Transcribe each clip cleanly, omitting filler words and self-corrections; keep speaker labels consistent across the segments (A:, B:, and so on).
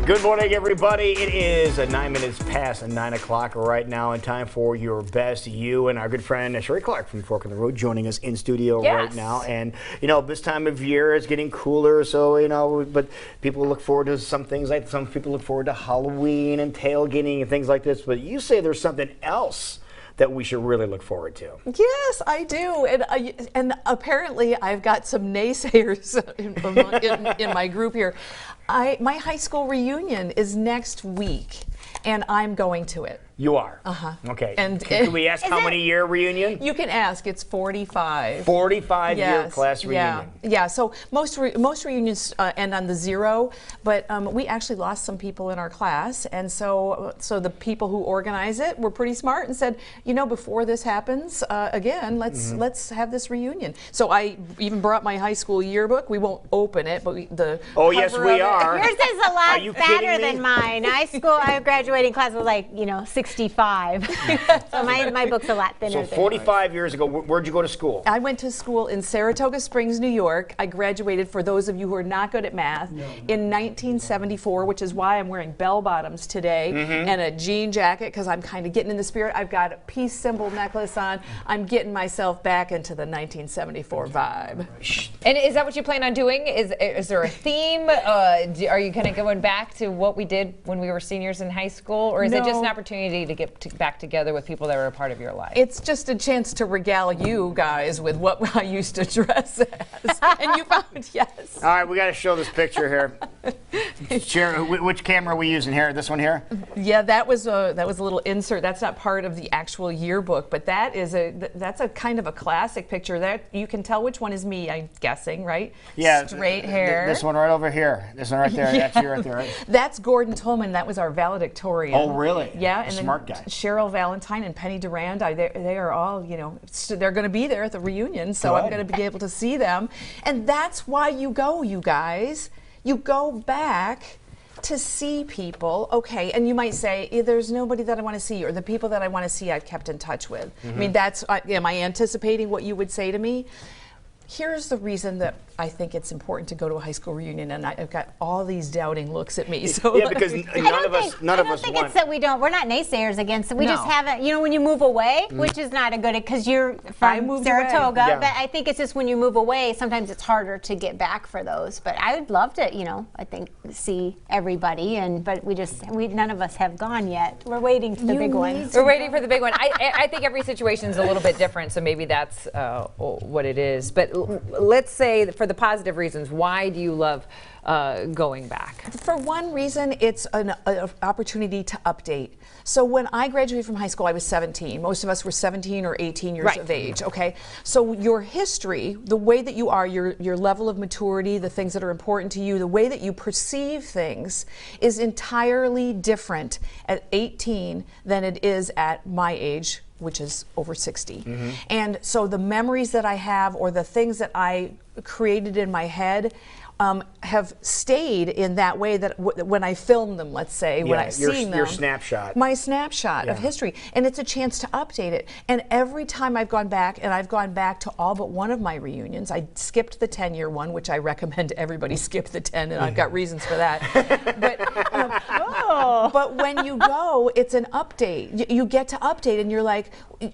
A: Good morning, everybody. It is 9 minutes past 9 o'clock right now, and time for your best you and our good friend Sherry Clark from Fork in the Road joining us in studio right now. And you know, this time of year it's getting cooler, so you know, but people look forward to some things. Like some people look forward to Halloween and tailgating and things like this. But you say there's something else that we should really look forward to.
B: Yes, I do, and apparently I've got some naysayers in my group here. My high school reunion is next week, and I'm going to it.
A: You are?
B: Uh-huh.
A: Okay.
B: And
A: can we ask how many year reunion?
B: You can ask. It's 45.
A: 45 year class reunion.
B: Yeah. So most reunions end on the 0, but we actually lost some people in our class, and so the people who organize it were pretty smart and said, you know, before this happens again, let's have this reunion. So I even brought my high school yearbook. We won't open it, but
A: yes, we are.
C: Yours is a lot fatter than mine. Our graduating class was like, 65. So my book's a lot thinner.
A: So 45 years ago, where'd you go to school?
B: I went to school in Saratoga Springs, New York. I graduated, for those of you who are not good at math, in 1974, which is why I'm wearing bell bottoms today and a jean jacket, because I'm kind of getting in the spirit. I've got a peace symbol necklace on. I'm getting myself back into the 1974 vibe.
D: And is that what you plan on doing? Is there a theme? Are you kind of going back to what we did when we were seniors in high school, or is it just an opportunity to get back together with people that were a part of your life?
B: It's just a chance to regale you guys with what I used to dress as. And you found, yes.
A: All right, we got to show this picture here. Sharon, which camera are we using here? This one here?
B: Yeah, that was a little insert. That's not part of the actual yearbook, but that's a kind of a classic picture. That you can tell which one is me, I'm guessing, right?
A: Yeah.
B: Straight hair.
A: This one right over here. This one right there. Yeah. That's you right there, right?
B: That's Gordon Tolman. That was our valedictorian.
A: Oh, really?
B: Yeah. And
A: smart guy.
B: Cheryl Valentine and Penny Durand, they are all, they're going to be there at the reunion, so I'm going to be able to see them. And that's why you go, you guys. You go back to see people, okay, and you might say, there's nobody that I want to see, or the people that I want to see I've kept in touch with. I mean, am I anticipating what you would say to me? Here's the reason that I think it's important to go to a high school reunion, and I've got all these doubting looks at me. So
A: yeah, because none of us
C: I don't think it's that we're not naysayers against it. We just haven't, when you move away, which is not a good, because you're from Saratoga, but I think it's just when you move away, sometimes it's harder to get back for those. But I would love to, I think, see everybody, but none of us have gone yet. We're waiting for the big one.
D: We're waiting for the big one. I think every situation is a little bit different, so maybe that's what it is. But let's say, for the positive reasons, why do you love going back?
B: For one reason, it's an opportunity to update. So when I graduated from high school, I was 17. Most of us were 17 or 18 years of age, okay? So your history, the way that you are, your level of maturity, the things that are important to you, the way that you perceive things is entirely different at 18 than it is at my age, which is over 60. And so the memories that I have, or the things that I created in my head, have stayed in that way that when I film them, let's say, when I've seen them.
A: Your snapshot.
B: My snapshot of history. And it's a chance to update it. And every time I've gone back, and I've gone back to all but one of my reunions, I skipped the 10-year one, which I recommend everybody skip the 10, and I've got reasons for that. But when you go, it's an update. You get to update, and you're like,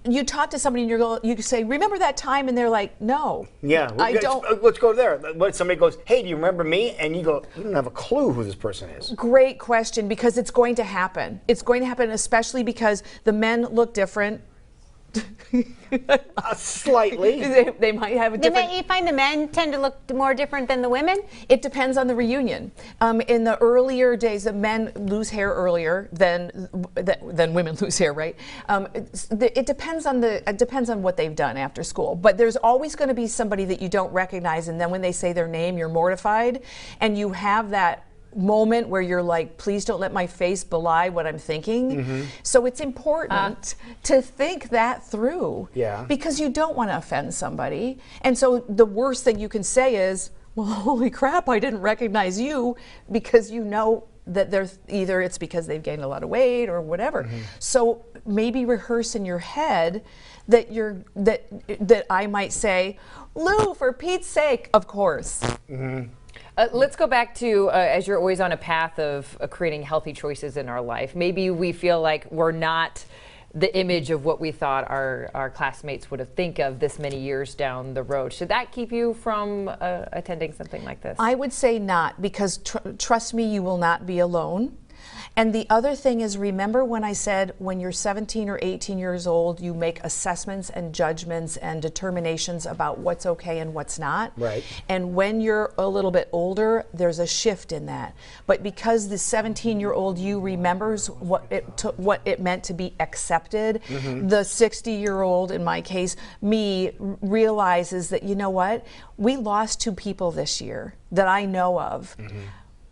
B: you talk to somebody, and you say, remember that time? And they're like, no.
A: Yeah.
B: I don't.
A: Let's go there. But somebody goes, hey, do you remember me? And you go, you don't have a clue who this person is.
B: Great question, because it's going to happen. It's going to happen, especially because the men look different.
A: Slightly.
B: They might have a different.
C: You find the men tend to look more different than the women?
B: It depends on the reunion. In the earlier days, the men lose hair earlier than women lose hair, right? It depends on what they've done after school. But there's always going to be somebody that you don't recognize, and then when they say their name, you're mortified, and you have that moment where you're like, please don't let my face belie what I'm thinking. So it's important to think that through, because you don't want to offend somebody. And so the worst thing you can say is, well, holy crap, I didn't recognize you, because you know that there's either it's because they've gained a lot of weight or whatever. So maybe rehearse in your head that that I might say, Lou, for Pete's sake, of course.
D: Let's go back to, as you're always on a path of creating healthy choices in our life, maybe we feel like we're not the image of what we thought our classmates would have think of this many years down the road. Should that keep you from attending something like this?
B: I would say not, because trust me, you will not be alone. And the other thing is, remember when I said when you're 17 or 18 years old, you make assessments and judgments and determinations about what's okay and what's not.
A: Right.
B: And when you're a little bit older, there's a shift in that. But because the 17-year-old you remembers what it meant to be accepted, the 60-year-old, in my case, me, realizes that, you know what, we lost 2 people this year that I know of.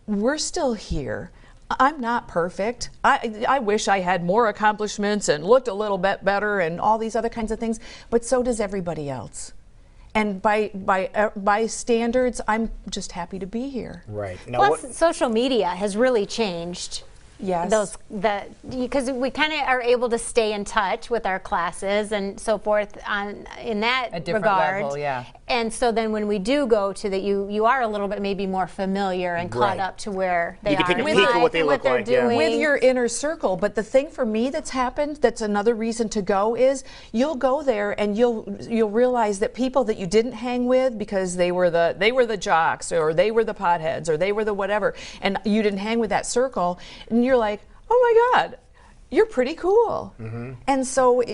B: We're still here. I'm not perfect. I wish I had more accomplishments and looked a little bit better and all these other kinds of things, but so does everybody else. And by standards, I'm just happy to be here.
A: Right. Now,
C: plus, social media has really changed.
B: Yes.
C: Because we kind of are able to stay in touch with our classes and so forth in that
D: a different
C: regard.
D: level, yeah.
C: And so then when we do go to you are a little bit maybe more familiar and caught up to where they are.
A: You can take a peek at what they look like,
C: doing.
B: With your inner circle. But the thing for me that's happened, that's another reason to go, is you'll go there and you'll realize that people that you didn't hang with because they were the jocks, or they were the potheads, or they were the whatever, and you didn't hang with that circle, and you're like, oh my God, you're pretty cool. And so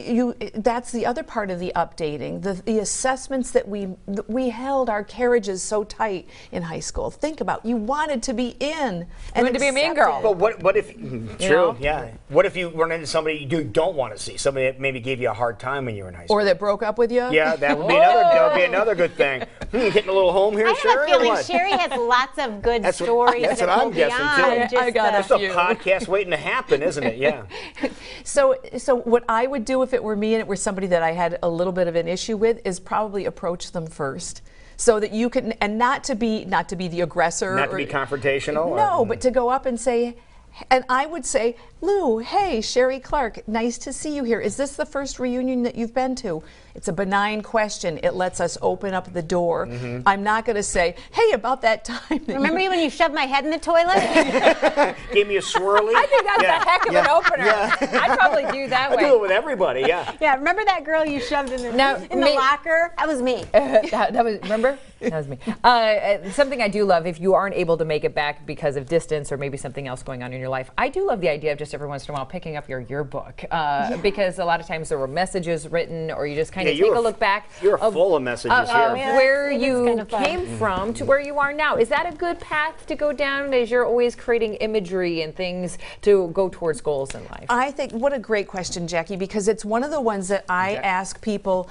B: that's the other part of the updating, the assessments that we held our carriages so tight in high school. Think about, you wanted to be in.
D: You wanted to be a mean girl.
A: But what if, true, yeah. What if you run into somebody you don't want to see, somebody that maybe gave you a hard time when you were in high school?
B: Or that broke up with you?
A: Yeah, that would be another good thing. Hitting a little home here, Sherry,
C: I have a
A: or
C: feeling
A: what?
C: Sherry has lots of good stories.
A: That's
C: that
A: what I'm
C: go
A: guessing,
C: beyond
A: too.
B: I got
C: just
B: a
A: It's a podcast waiting to happen, isn't it? Yeah.
B: So what I would do if it were me and it were somebody that I had a little bit of an issue with is probably approach them first, so that you can, and not to be the aggressor,
A: Not to be confrontational?
B: No,
A: or?
B: but to go up and say, and I would say, Lou, hey, Sherry Clark, nice to see you here. Is this the first reunion that you've been to? It's a benign question. It lets us open up the door. I'm not going to say, hey, about that time.
C: Remember when you shoved my head in the toilet?
A: Gave me a swirly?
D: I think that's a heck of an opener. I'd probably do that way.
A: I do it with everybody, yeah.
C: Yeah, remember that girl you shoved in the locker? That was me.
D: That was, remember? That was me. Something I do love, if you aren't able to make it back because of distance or maybe something else going on in your life, I do love the idea of just every once in a while picking up your yearbook, because a lot of times there were messages written, or you just kind of take a look back.
A: You're full of messages here.
D: Where you came from to where you are now. Is that a good path to go down, as you're always creating imagery and things to go towards goals in life?
B: I think, what a great question, Jackie, because it's one of the ones that I ask people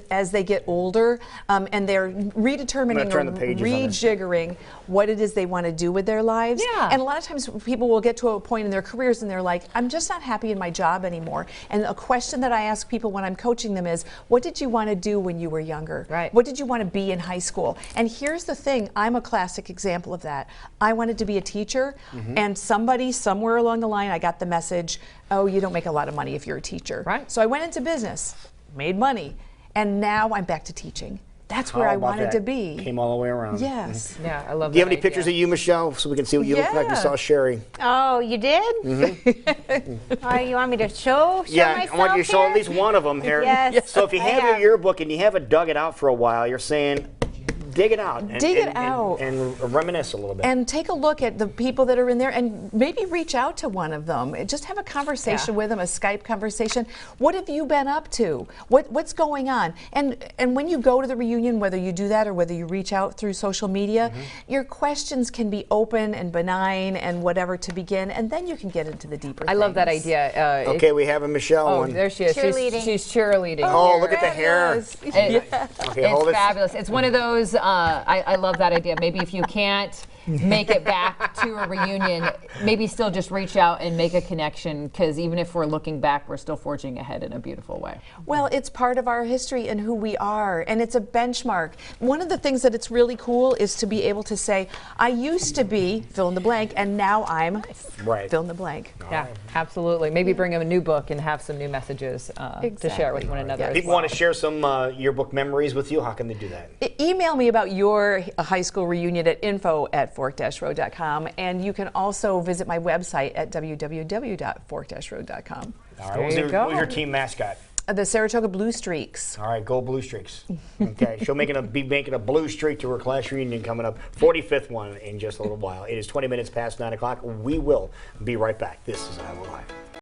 B: as they get older, and they're redetermining or rejiggering what it is they want to do with their lives.
D: Yeah.
B: And a lot of times people will get to a point in their careers and they're like, I'm just not happy in my job anymore. And a question that I ask people when I'm coaching them is, what did you want to do when you were younger?
D: Right.
B: What did you want to be in high school? And here's the thing, I'm a classic example of that. I wanted to be a teacher, and somebody somewhere along the line, I got the message, oh, you don't make a lot of money if you're a teacher.
D: Right.
B: So I went into business, made money, and now I'm back to teaching. That's where I wanted to be.
A: Came all the way around.
B: Yes.
D: Yeah, I love that.
A: Do you have any pictures of you, Michelle, so we can see what you look like? We saw Sherry.
C: Oh, you did? Oh, you want me to show myself
A: I want you to show
C: here?
A: at least one of them here.
C: Yes.
A: So if you have your yearbook and you haven't dug it out for a while, you're saying, dig it out. And reminisce a little bit.
B: And take a look at the people that are in there and maybe reach out to one of them. Just have a conversation with them, a Skype conversation. What have you been up to? What's going on? And when you go to the reunion, whether you do that or whether you reach out through social media, your questions can be open and benign and whatever to begin, and then you can get into the deeper things.
D: I love that idea.
A: Okay, we have a Michelle one.
D: There she is.
C: Cheerleading.
D: She's cheerleading.
A: Oh, look at the hair.
D: Okay,
A: hold
D: it's
A: it.
D: fabulous. It's one of those, I love that idea. Maybe if you can't
E: make it back to a reunion, maybe still just reach out and make a connection, because even if we're looking back, we're still forging ahead in a beautiful way.
B: Well, it's part of our history and who we are, and it's a benchmark. One of the things that it's really cool is to be able to say, I used to be fill in the blank, and now I'm fill in the blank.
D: Yeah, absolutely. Maybe bring a new book and have some new messages to share with one another.
A: If people want to share some yearbook memories with you, how can they do that?
B: Email me about your high school reunion at info@fork-road.com, and you can also visit my website at www.fork-road.com.
A: All right, what was your team mascot?
B: The Saratoga Blue Streaks.
A: All right, go Blue Streaks. Okay, she'll be making a blue streak to her class reunion coming up, 45th one in just a little while. It is 20 minutes past 9 o'clock. We will be right back. This is Iowa Live.